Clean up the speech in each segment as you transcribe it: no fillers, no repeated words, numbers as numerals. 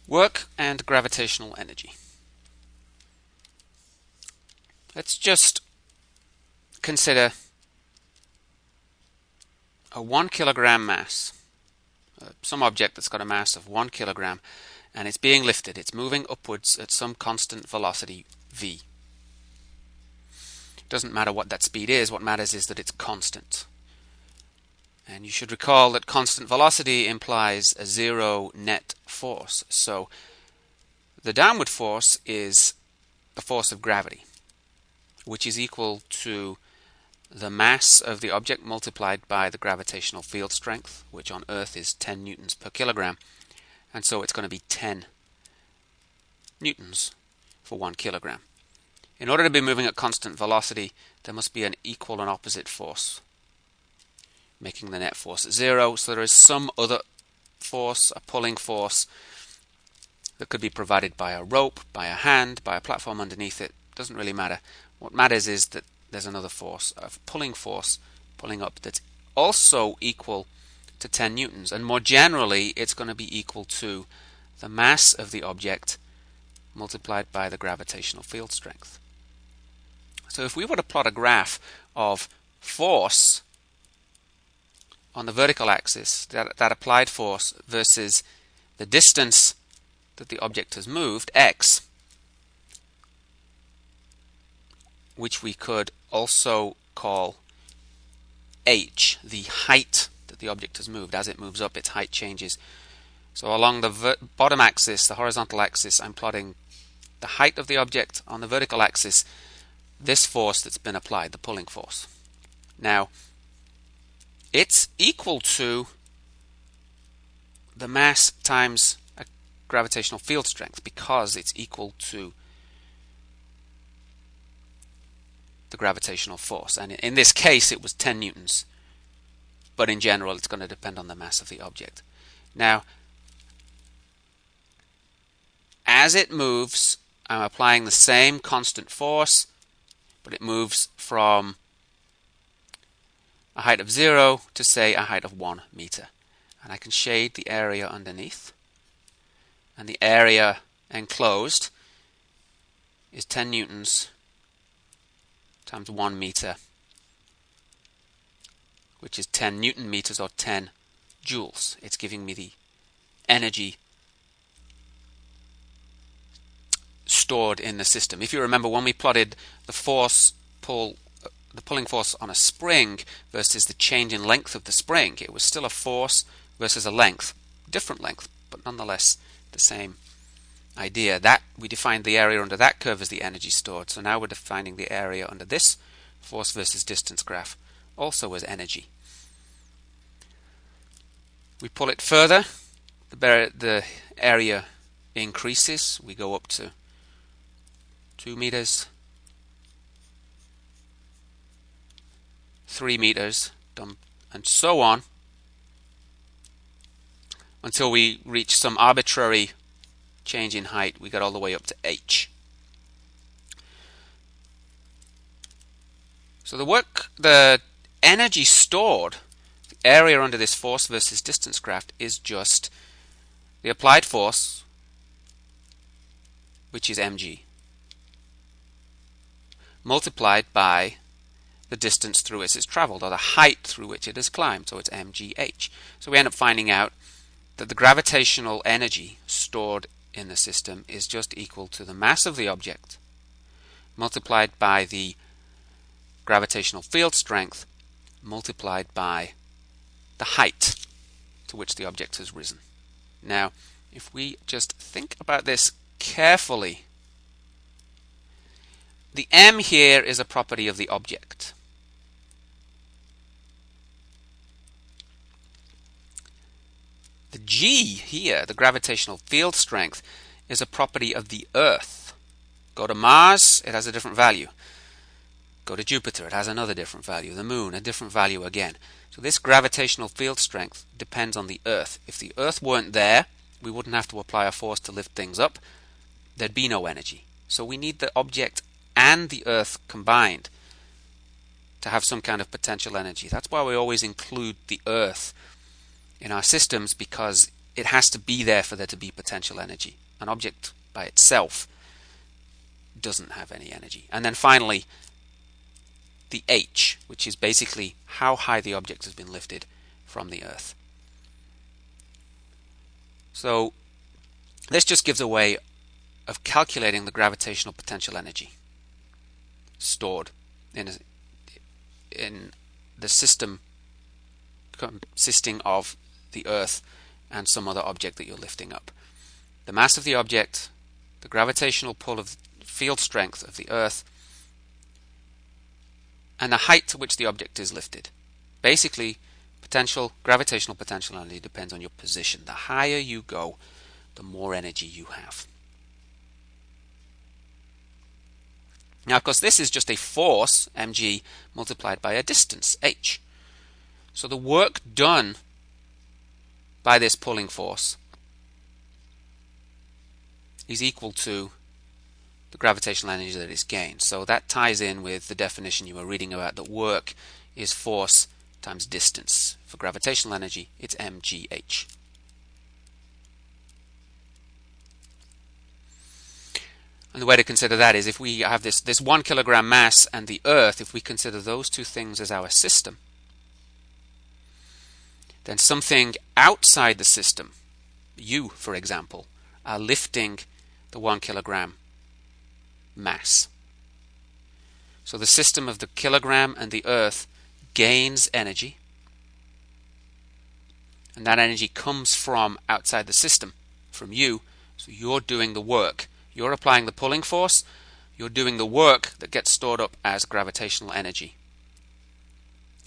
Work and gravitational energy. Let's just consider a 1 kilogram mass, some object that's got a mass of 1 kilogram, and it's being lifted. It's moving upwards at some constant velocity v. It doesn't matter what that speed is. What matters is that it's constant. And you should recall that constant velocity implies a zero net force. So the downward force is the force of gravity, which is equal to the mass of the object multiplied by the gravitational field strength, which on Earth is 10 newtons per kilogram. And so it's going to be 10 newtons for 1 kilogram. In order to be moving at constant velocity, there must be an equal and opposite force, making the net force at zero. So there is some other force, a pulling force, that could be provided by a rope, by a hand, by a platform underneath it. Doesn't really matter. What matters is that there's another force, a pulling force, pulling up, that's also equal to 10 newtons. And more generally, it's going to be equal to the mass of the object multiplied by the gravitational field strength. So if we were to plot a graph of force on the vertical axis, that applied force, versus the distance that the object has moved, x, which we could also call h, the height that the object has moved. As it moves up, its height changes. So along the bottom axis, the horizontal axis, I'm plotting the height of the object. On the vertical axis, this force that's been applied, the pulling force. Now, it's equal to the mass times a gravitational field strength, because it's equal to the gravitational force. And in this case, it was 10 newtons. But in general, it's going to depend on the mass of the object. Now, as it moves, I'm applying the same constant force, but it moves from a height of 0 to, say, a height of 1 meter. And I can shade the area underneath. And the area enclosed is 10 newtons times 1 meter, which is 10 newton meters, or 10 joules. It's giving me the energy stored in the system. If you remember, when we plotted the pulling force on a spring versus the change in length of the spring, it was still a force versus a length, different length, but nonetheless the same idea. That we defined the area under that curve as the energy stored. So now we're defining the area under this force versus distance graph also as energy. We pull it further, the area increases. We go up to 2 meters, 3 meters, and so on, until we reach some arbitrary change in height. We got all the way up to h. So the energy stored, the area under this force versus distance graph, is just the applied force, which is mg, multiplied by the distance through which it's traveled, or the height through which it has climbed. So it's mgh. So we end up finding out that the gravitational energy stored in the system is just equal to the mass of the object multiplied by the gravitational field strength multiplied by the height to which the object has risen. Now, if we just think about this carefully, the m here is a property of the object. The g here, the gravitational field strength, is a property of the Earth. Go to Mars, it has a different value. Go to Jupiter, it has another different value. The Moon, a different value again. So this gravitational field strength depends on the Earth. If the Earth weren't there, we wouldn't have to apply a force to lift things up. There'd be no energy. So we need the object and the Earth combined to have some kind of potential energy. That's why we always include the Earth in our systems, because it has to be there for there to be potential energy. An object by itself doesn't have any energy. And then finally, the h, which is basically how high the object has been lifted from the Earth. So this just gives a way of calculating the gravitational potential energy stored in the system consisting of the Earth and some other object that you're lifting up. The mass of the object, the gravitational pull of field strength of the Earth, and the height to which the object is lifted. Basically, gravitational potential energy depends on your position. The higher you go, the more energy you have. Now, of course, this is just a force, mg, multiplied by a distance, h. So the work done by this pulling force is equal to the gravitational energy that is gained. So that ties in with the definition you were reading about, that work is force times distance. For gravitational energy, it's mgh. And the way to consider that is, if we have this 1 kilogram mass and the Earth, if we consider those two things as our system, then something outside the system, you, for example, are lifting the 1 kilogram mass. So the system of the kilogram and the Earth gains energy, and that energy comes from outside the system, from you. So you're doing the work. You're applying the pulling force. You're doing the work that gets stored up as gravitational energy.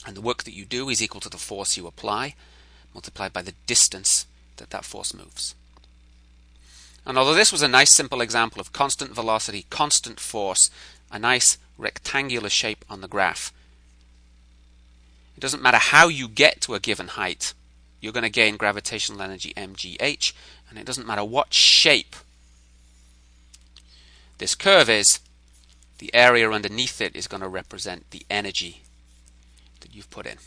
And the work that you do is equal to the force you apply, multiplied by the distance that force moves. And although this was a nice simple example of constant velocity, constant force, a nice rectangular shape on the graph, it doesn't matter how you get to a given height, you're going to gain gravitational energy mgh, and it doesn't matter what shape this curve is, the area underneath it is going to represent the energy that you've put in.